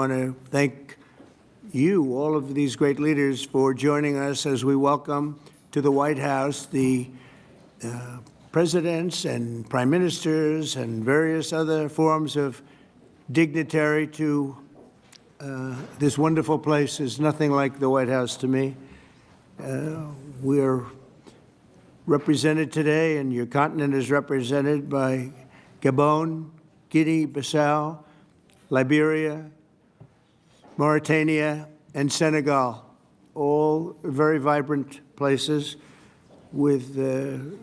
want to thank you, all of these great leaders, for joining us as we welcome to the White House the presidents and prime ministers and various other forms of dignitary to this wonderful place. Is nothing like the White House to me. We are represented today, and your continent is represented by Gabon, Guinea, Bissau, Liberia, Mauritania, and Senegal, all very vibrant places with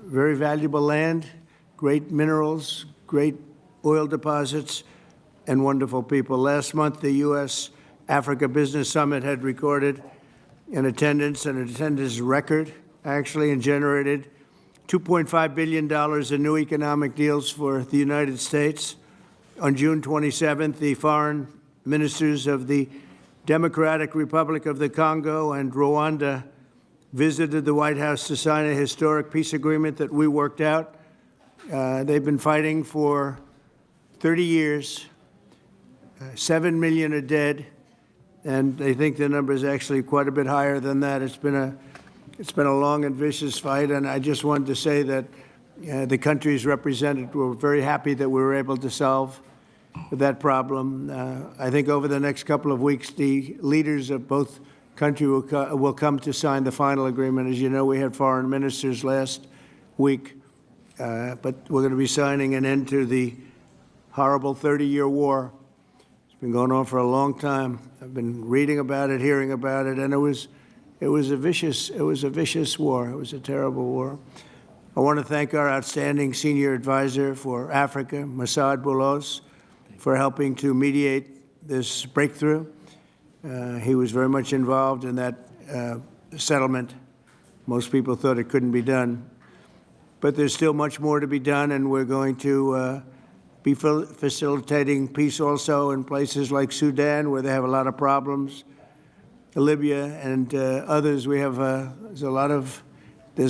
very valuable land, great minerals, great oil deposits, and wonderful people. Last month, the U.S.-Africa Business Summit had recorded an attendance record, actually, and generated $2.5 billion in new economic deals for the United States. On June 27th, the foreign ministers of the Democratic Republic of the Congo and Rwanda visited the White House to sign a historic peace agreement that we worked out. They've been fighting for 30 years. 7 million are dead, and they think the number is actually quite a bit higher than that. It's been a long and vicious fight, and I just wanted to say that the countries represented were very happy that we were able to solve that problem. I think over the next couple of weeks, the leaders of both countries will come to sign the final agreement. As you know, we had foreign ministers last week, but we're going to be signing an end to the horrible 30-year war. It's been going on for a long time. I've been reading about it, hearing about it, and it was a vicious war. It was a terrible war. I want to thank our outstanding senior advisor for Africa, Masad Boulos, for helping to mediate this breakthrough. He was very much involved in that settlement. Most people thought it couldn't be done. But there's still much more to be done, and we're going to be facilitating peace also in places like Sudan, where they have a lot of problems, Libya and others. We have there's a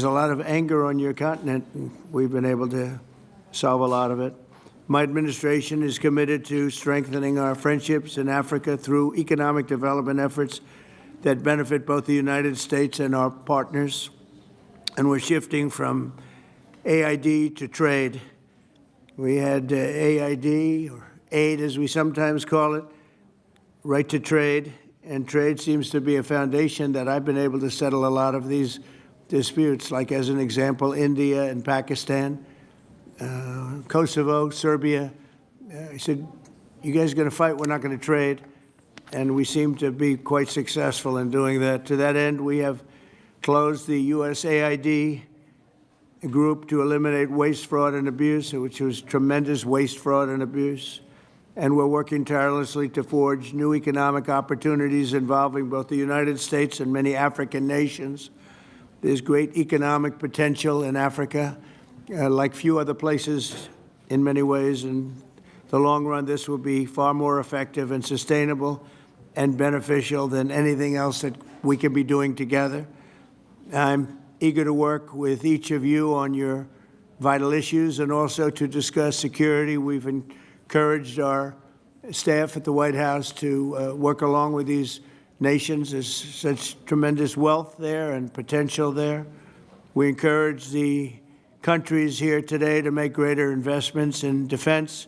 lot of anger on your continent, and we've been able to solve a lot of it. My administration is committed to strengthening our friendships in Africa through economic development efforts that benefit both the United States and our partners. And we're shifting from AID to trade. We had AID, or aid as we sometimes call it, right to trade. And trade seems to be a foundation that I've been able to settle a lot of these disputes, like as an example, India and Pakistan. Kosovo, Serbia. I said, you guys are going to fight, we're not going to trade. And we seem to be quite successful in doing that. To that end, we have closed the USAID group to eliminate waste, fraud, and abuse, which was tremendous waste, fraud, and abuse. And we're working tirelessly to forge new economic opportunities involving both the United States and many African nations. There's great economic potential in Africa, like few other places in many ways. In the long run, this will be far more effective and sustainable and beneficial than anything else that we can be doing together. I'm eager to work with each of you on your vital issues and also to discuss security. We've encouraged our staff at the White House to work along with these nations. There's such tremendous wealth there and potential there. We encourage the countries here today to make greater investments in defense,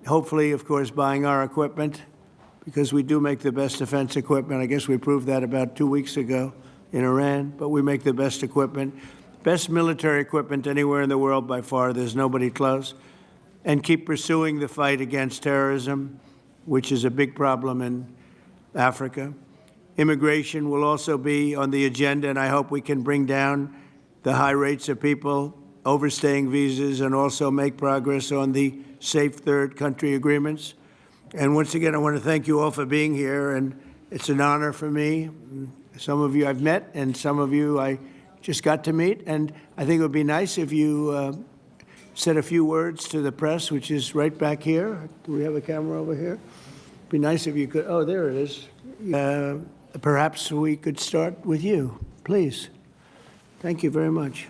hopefully, of course, buying our equipment, because we do make the best defense equipment. I guess we proved that about 2 weeks ago in Iran, but we make the best equipment, best military equipment anywhere in the world by far. There's nobody close. And keep pursuing the fight against terrorism, which is a big problem in Africa. Immigration will also be on the agenda, and I hope we can bring down the high rates of people overstaying visas and also make progress on the safe third country agreements. And once again, I want to thank you all for being here, and it's an honor for me. Some of you I've met, and some of you I just got to meet, and I think it would be nice if you said a few words to the press, which is right back here. Do we have a camera over here? It'd be nice if you could, oh, there it is. Perhaps we could start with you, please. Thank you very much.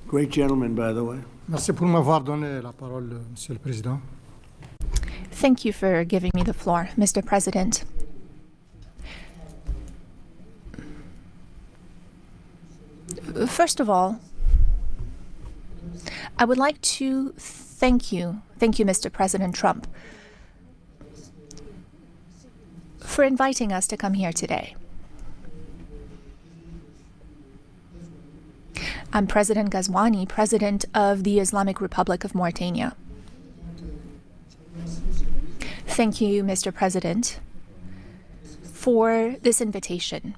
Great gentleman, by the way. Merci pour m'avoir donné la parole, Monsieur le Président. Thank you for giving me the floor, Mr. President. First of all, I would like to thank you, Mr. President Trump, for inviting us to come here today. I'm President Ghazouani, President of the Islamic Republic of Mauritania. Thank you, Mr. President, for this invitation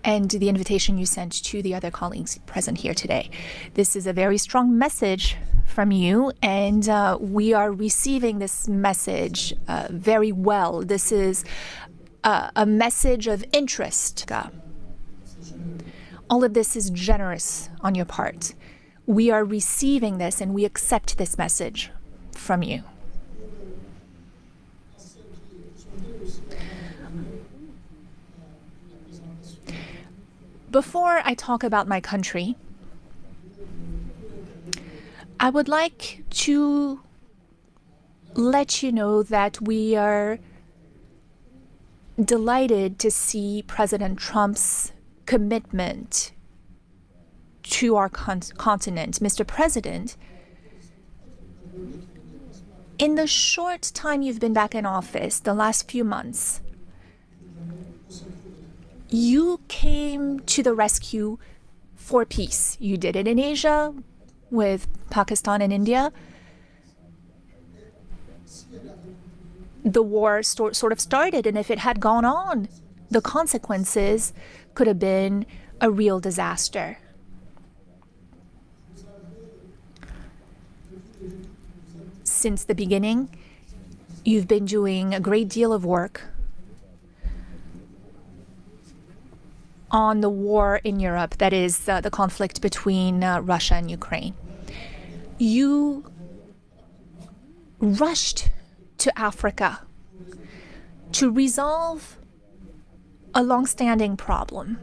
and the invitation you sent to the other colleagues present here today. This is a very strong message from you, and we are receiving this message very well. This is a message of interest. All of this is generous on your part. We are receiving this and we accept this message from you. Before I talk about my country, I would like to let you know that we are delighted to see President Trump's commitment to our continent. Mr. President, in the short time you've been back in office, the last few months, you came to the rescue for peace. You did it in Asia with Pakistan and India. The war sort of started, and if it had gone on, the consequences could have been a real disaster. Since the beginning, you've been doing a great deal of work on the war in Europe, that is the conflict between Russia and Ukraine. You rushed to Africa to resolve a long-standing problem.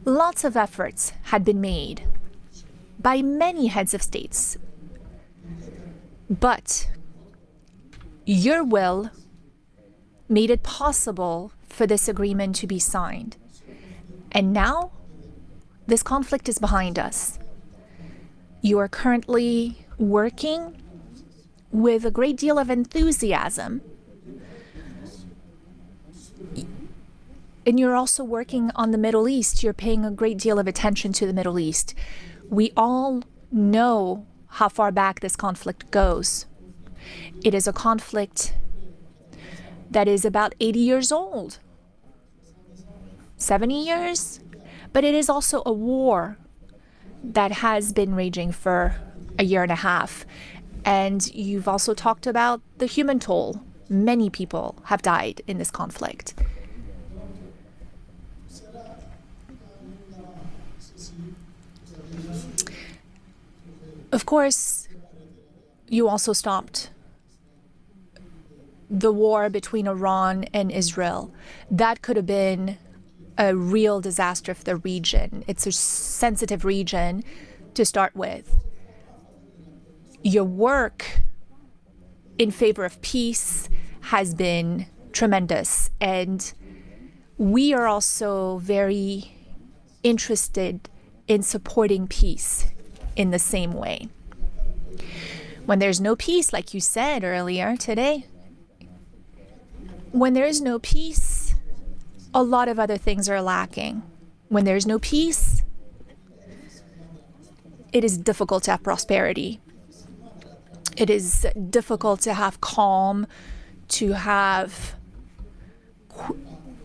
Lots of efforts had been made by many heads of states, but your will made it possible for this agreement to be signed. And now, this conflict is behind us. You are currently working with a great deal of enthusiasm. And you're also working on the Middle East. You're paying a great deal of attention to the Middle East. We all know how far back this conflict goes. It is a conflict that is about 80 years old. 70 years? But it is also a war that has been raging for a year and a half. And you've also talked about the human toll. Many people have died in this conflict. Of course, you also stopped the war between Iran and Israel. That could have been a real disaster for the region. It's a sensitive region to start with. Your work in favor of peace has been tremendous, and we are also very interested in supporting peace in the same way. When there's no peace, like you said earlier today, when there is no peace, a lot of other things are lacking. When there's no peace, it is difficult to have prosperity. It is difficult to have calm, to have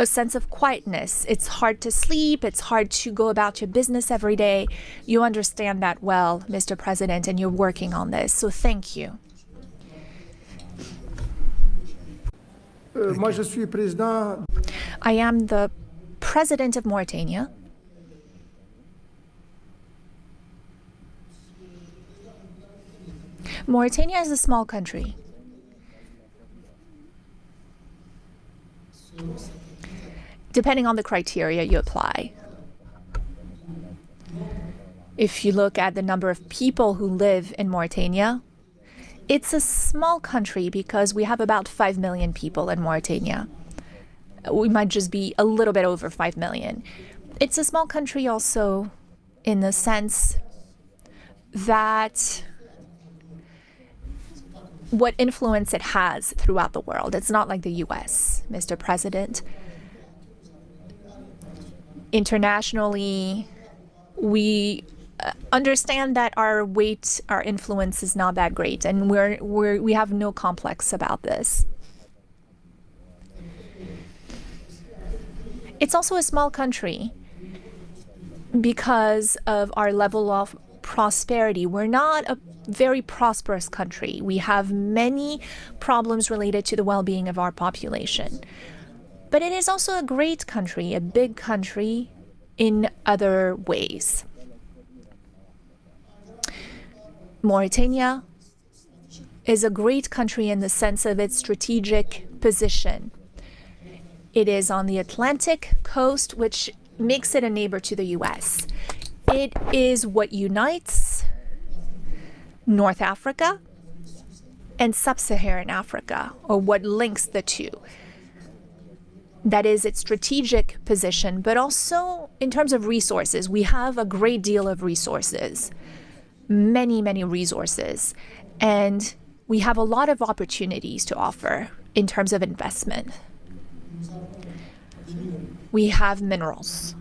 a sense of quietness. It's hard to sleep. It's hard to go about your business every day. You understand that well, Mr. President, and you're working on this. So thank you. Moi, je suis président. I am the president of Mauritania. Mauritania is a small country. Depending on the criteria you apply. If you look at the number of people who live in Mauritania, it's a small country because we have about 5 million people in Mauritania. We might just be a little bit over 5 million. It's a small country also in the sense that what influence it has throughout the world. It's not like the US, Mr. President. Internationally, we understand that our weight, our influence is not that great, and we have no complex about this. It's also a small country because of our level of prosperity. We're not a very prosperous country. We have many problems related to the well-being of our population. But it is also a great country, a big country in other ways. Mauritania is a great country in the sense of its strategic position. It is on the Atlantic coast, which makes it a neighbor to the US. It is what unites North Africa and Sub-Saharan Africa, or what links the two. That is its strategic position, but also in terms of resources. We have a great deal of resources, many, many resources, and we have a lot of opportunities to offer in terms of investment. We have minerals,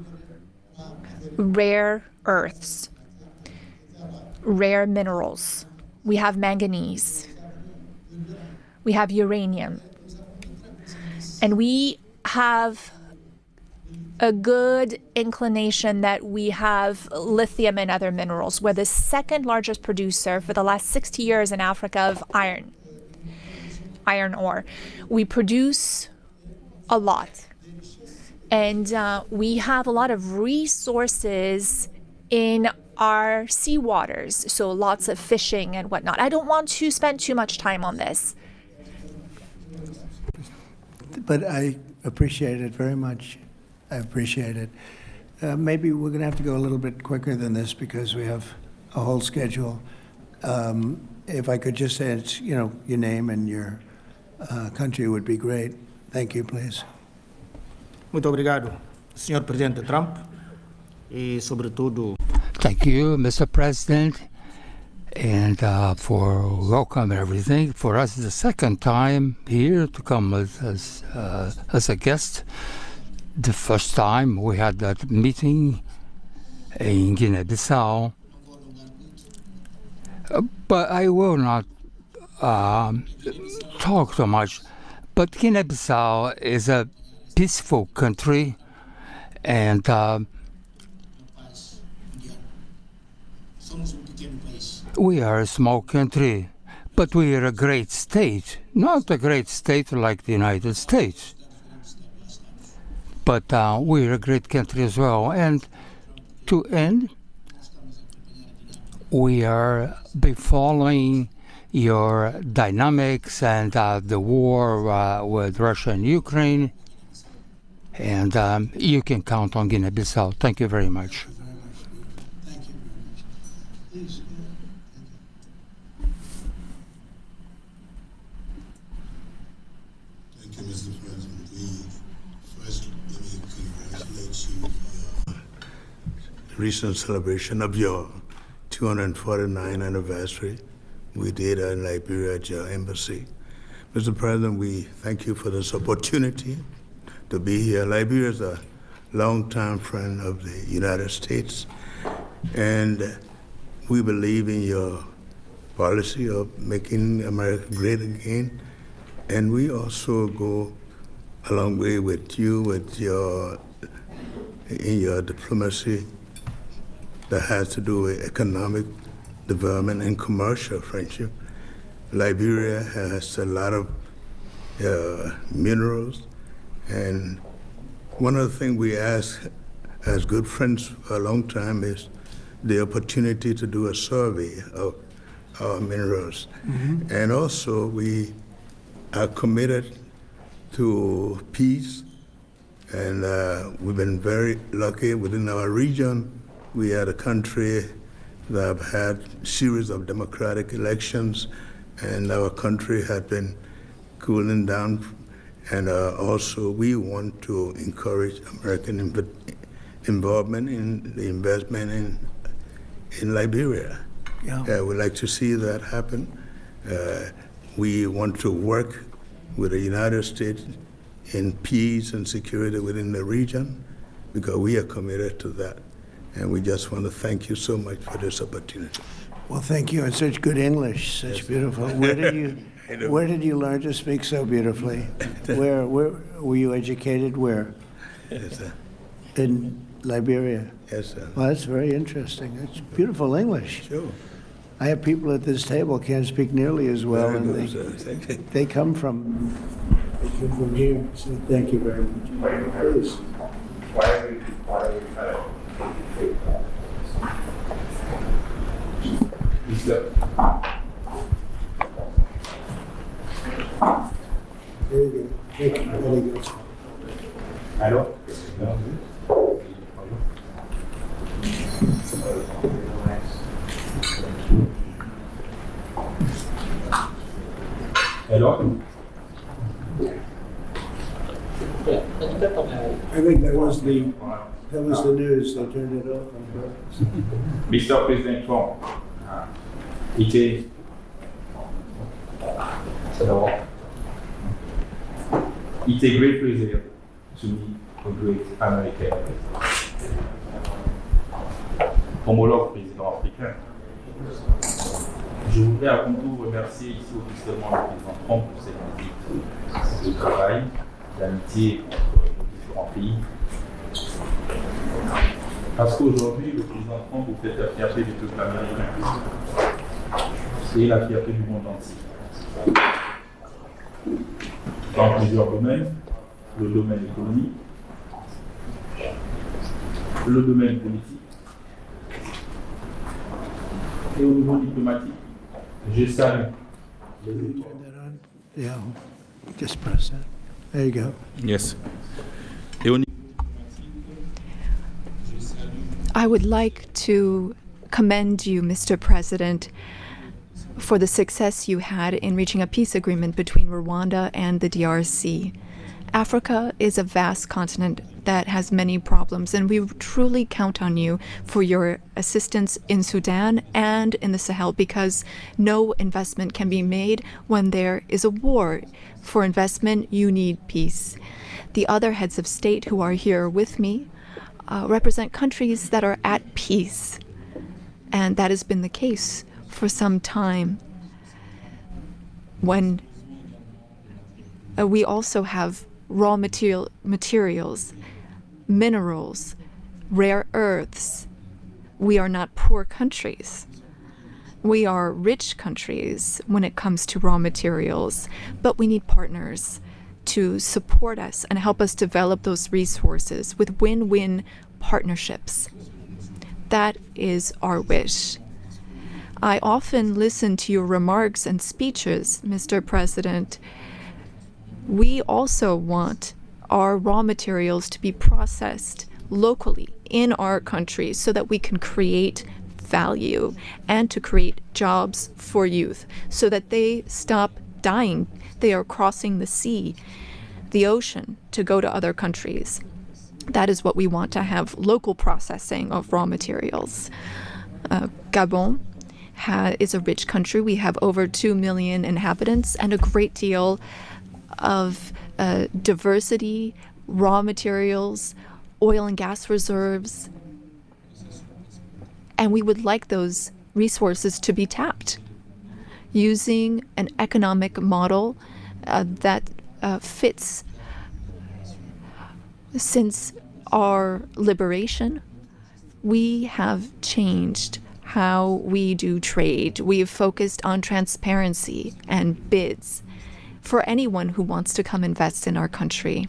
rare earths, rare minerals. We have manganese. We have uranium. And we have a good inclination that we have lithium and other minerals. We're the second largest producer for the last 60 years in Africa of iron ore. We produce a lot. And we have a lot of resources in our seawaters, so lots of fishing and whatnot. I don't want to spend too much time on this. But I appreciate it very much. I appreciate it. Maybe we're going to have to go a little bit quicker than this because we have a whole schedule. If I could just say, your name and your country would be great. Thank you, please. Muito obrigado, Sr. Presidente Trump, e sobretudo. Thank you, Mr. President, and for welcome and everything. For us, it's the second time here to come as a guest. The first time we had that meeting in Guinea-Bissau, but I will not talk so much. But Guinea-Bissau is a peaceful country, and we are a small country, but we are a great state. Not a great state like the United States, but we are a great country as well. And to end, we are following your dynamics and the war with Russia and Ukraine. And you can count on Guinea-Bissau. Thank you very much. Thank you very much. Please. Thank you, Mr. President. First, let me congratulate you for your recent celebration of your 249th anniversary. We did in Liberia at your embassy. Mr. President, we thank you for this opportunity to be here. Liberia is a longtime friend of the United States, and we believe in your policy of making America great again. And we also go a long way with you in your diplomacy that has to do with economic development and commercial friendship. Liberia has a lot of minerals. And one of the things we ask as good friends for a long time is the opportunity to do a survey of our minerals. Mm-hmm. And also we are committed to peace, and we've been very lucky within our region. We are the country that have had series of democratic elections, and our country had been cooling down. And also, we want to encourage American involvement in the investment in Liberia. Yeah. We'd like to see that happen. We want to work with the United States in peace and security within the region, because we are committed to that. And we just want to thank you so much for this opportunity. Well, thank you, and such good English, such beautiful. Where did you learn to speak so beautifully? Where were you educated? Where? Yes, sir. In Liberia. Yes, sir. Well, that's very interesting. It's beautiful English. Sure. I have people at this table can't speak nearly as well, Very and good, sir. Thank you. they come from here. So thank you very much. Please. There you go. Thank you. Very good. Alors Hello? I think that was the news. They turned it off on purpose. Mr. President Trump, it it's a great pleasure to meet a great American homologue président africain. Je voudrais avant tout remercier ici officiellement le président Trump pour cette visite de travail, d'amitié entre nos différents pays. Parce qu'aujourd'hui, le président Trump vous fait la fierté du peuple américain et la fierté du monde entier. Dans plusieurs domaines, le domaine économique, le domaine politique et au niveau diplomatique. Je salue les efforts. Turn that on? Yeah. Just press that. There you go. Yes. Et au niveau I would like to commend you, Mr. President, for the success you had in reaching a peace agreement between Rwanda and the DRC. Africa is a vast continent that has many problems, and we truly count on you for your assistance in Sudan and in the Sahel, because no investment can be made when there is a war. For investment, you need peace. The other heads of state who are here with me represent countries that are at peace, and that has been the case for some time. When we also have raw materials, minerals, rare earths. We are not poor countries. We are rich countries when it comes to raw materials, but we need partners to support us and help us develop those resources with win-win partnerships. That is our wish. I often listen to your remarks and speeches, Mr. President. We also want our raw materials to be processed locally in our country so that we can create value and to create jobs for youth so that they stop dying. They are crossing the sea, the ocean, to go to other countries. That is what we want, to have local processing of raw materials. Gabon is a rich country. We have over 2 million inhabitants and a great deal of diversity, raw materials, oil and gas reserves. And we would like those resources to be tapped using an economic model that fits. Since our liberation, we have changed how we do trade. We have focused on transparency and bids for anyone who wants to come invest in our country.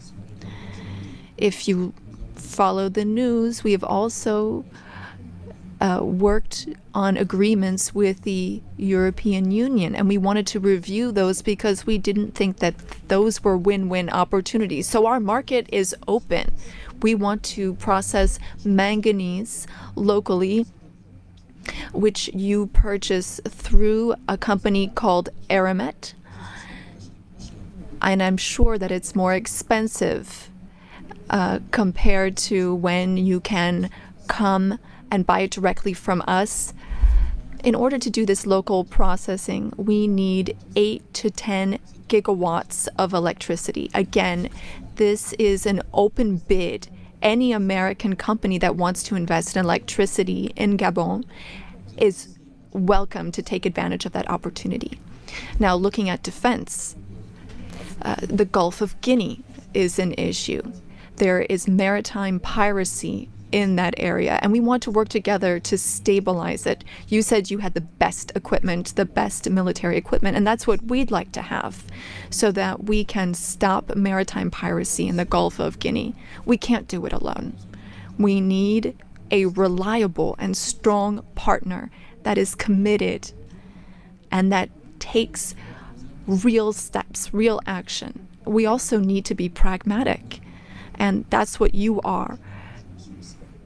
If you follow the news, we have also worked on agreements with the European Union, and we wanted to review those because we didn't think that those were win-win opportunities. So our market is open. We want to process manganese locally which you purchase through a company called Aramet. And I'm sure that it's more expensive compared to when you can come and buy it directly from us. In order to do this local processing, we need 8 to 10 gigawatts of electricity. Again, this is an open bid. Any American company that wants to invest in electricity in Gabon is welcome to take advantage of that opportunity. Now, looking at defense, the Gulf of Guinea is an issue. There is maritime piracy in that area, and we want to work together to stabilize it. You said you had the best equipment, the best military equipment, and that's what we'd like to have so that we can stop maritime piracy in the Gulf of Guinea. We can't do it alone. We need a reliable and strong partner that is committed and that takes real steps, real action. We also need to be pragmatic, and that's what you are.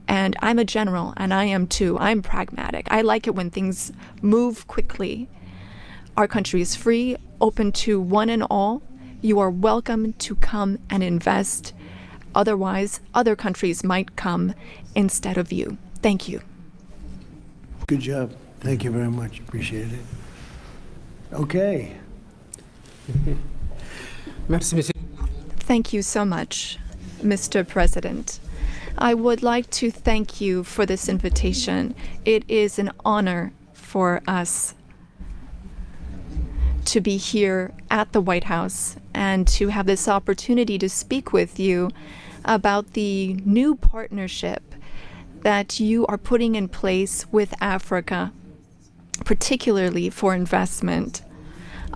And I'm a general, and I am too. I'm pragmatic. I like it when things move quickly. Our country is free, open to one and all. You are welcome to come and invest. Otherwise, other countries might come instead of you. Thank you. Good job. Thank you very much. Appreciate it. Okay. Merci, Monsieur. Thank you so much, Mr. President. I would like to thank you for this invitation. It is an honor for us to be here at the White House and to have this opportunity to speak with you about the new partnership that you are putting in place with Africa, particularly for investment.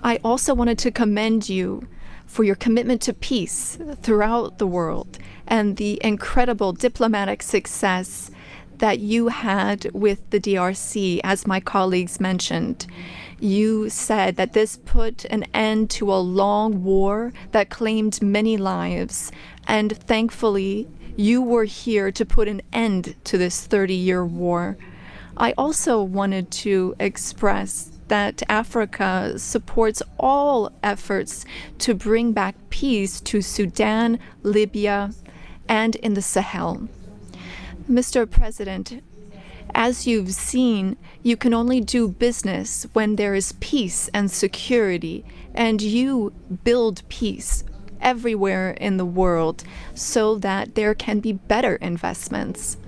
I also wanted to commend you for your commitment to peace throughout the world and the incredible diplomatic success that you had with the DRC, as my colleagues mentioned. You said that this put an end to a long war that claimed many lives, and thankfully, you were here to put an end to this 30-year war. I also wanted to express that Africa supports all efforts to bring back peace to Sudan, Libya, and in the Sahel. Mr. President, as you've seen, you can only do business when there is peace and security, and you build peace everywhere in the world so that there can be better investments.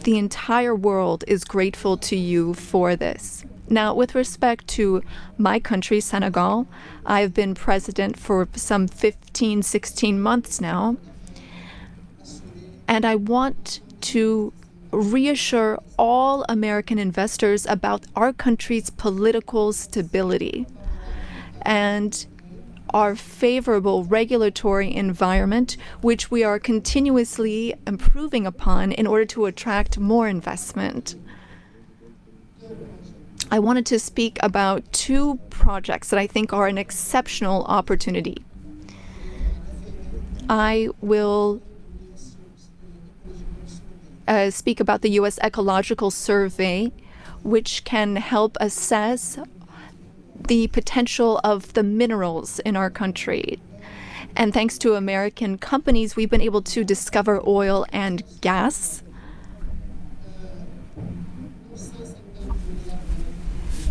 The entire world is grateful to you for this. Now, with respect to my country, Senegal, I've been president for some 15, 16 months now, and I want to reassure all American investors about our country's political stability and our favorable regulatory environment, which we are continuously improving upon in order to attract more investment. I wanted to speak about two projects that I think are an exceptional opportunity. I will speak about the U.S. Ecological Survey, which can help assess the potential of the minerals in our country. And thanks to American companies, we've been able to discover oil and gas.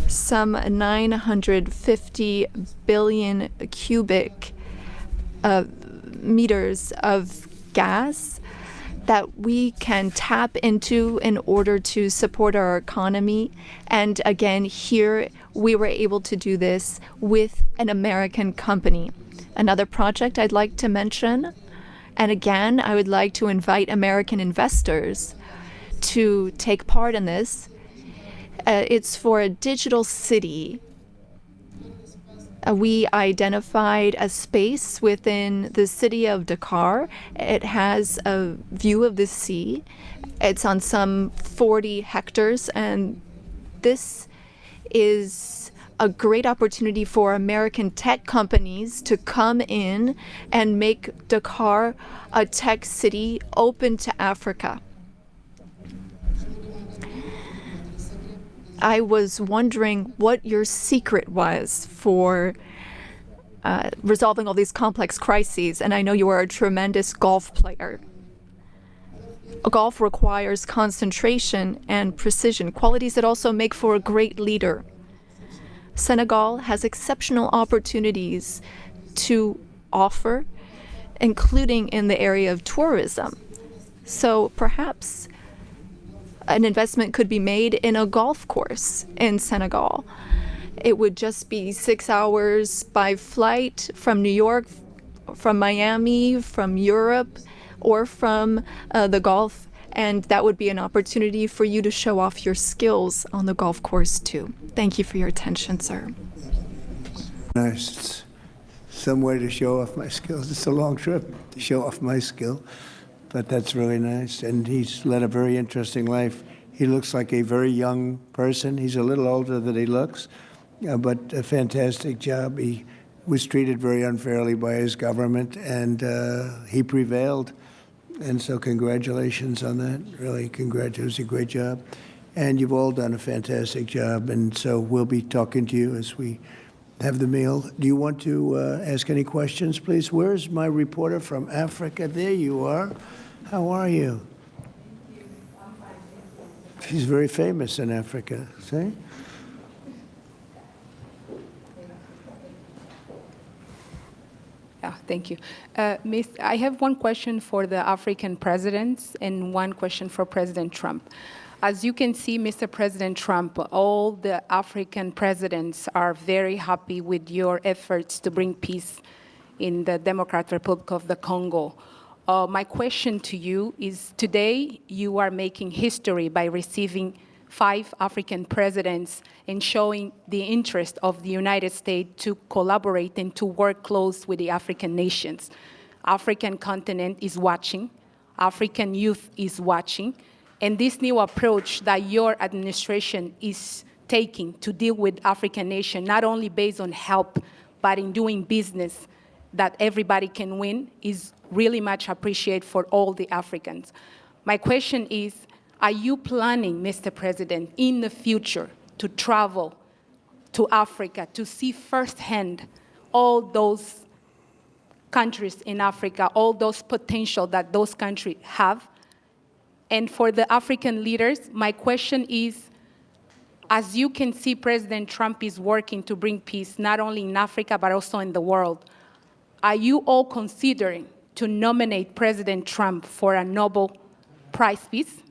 Some 950 billion cubic meters of gas that we can tap into in order to support our economy. And again, here we were able to do this with an American company. Another project I'd like to mention, and again, I would like to invite American investors to take part in this. It's for a digital city. We identified a space within the city of Dakar. It has a view of the sea. It's on some 40 hectares, and this is a great opportunity for American tech companies to come in and make Dakar a tech city open to Africa. I was wondering what your secret was for resolving all these complex crises, and I know you are a tremendous golf player. Golf requires concentration and precision, qualities that also make for a great leader. Senegal has exceptional opportunities to offer, including in the area of tourism. So perhaps an investment could be made in a golf course in Senegal. It would just be 6 hours by flight from New York, from Miami, from Europe, or from the Gulf, and that would be an opportunity for you to show off your skills on the golf course too. Thank you for your attention, sir. Nice. It's some way to show off my skills. It's a long trip to show off my skill, but that's really nice. And he's led a very interesting life. He looks like a very young person. He's a little older than he looks, but a fantastic job. He was treated very unfairly by his government, and he prevailed. And so congratulations on that. Really, congratulations. It was a great job. And you've all done a fantastic job. And so we'll be talking to you as we have the meal. Do you want to ask any questions, please? Where's my reporter from Africa? There you are. How are you? She's very famous in Africa, see? Thank you. Miss, I have one question for the African presidents and one question for President Trump. As you can see, Mr. President Trump, all the African presidents are very happy with your efforts to bring peace in the Democratic Republic of the Congo. My question to you is, today you are making history by receiving 5 African presidents and showing the interest of the United States to collaborate and to work close with the African nations. African continent is watching, African youth is watching, and this new approach that your administration is taking to deal with African nations, not only based on help, but in doing business that everybody can win, is really much appreciated for all the Africans. My question is, are you planning, Mr. President, in the future to travel to Africa to see firsthand all those countries in Africa, all those potential that those countries have? And for the African leaders, my question is, as you can see, President Trump is working to bring peace not only in Africa, but also in the world. Are you all considering to nominate President Trump for a Nobel Prize Peace?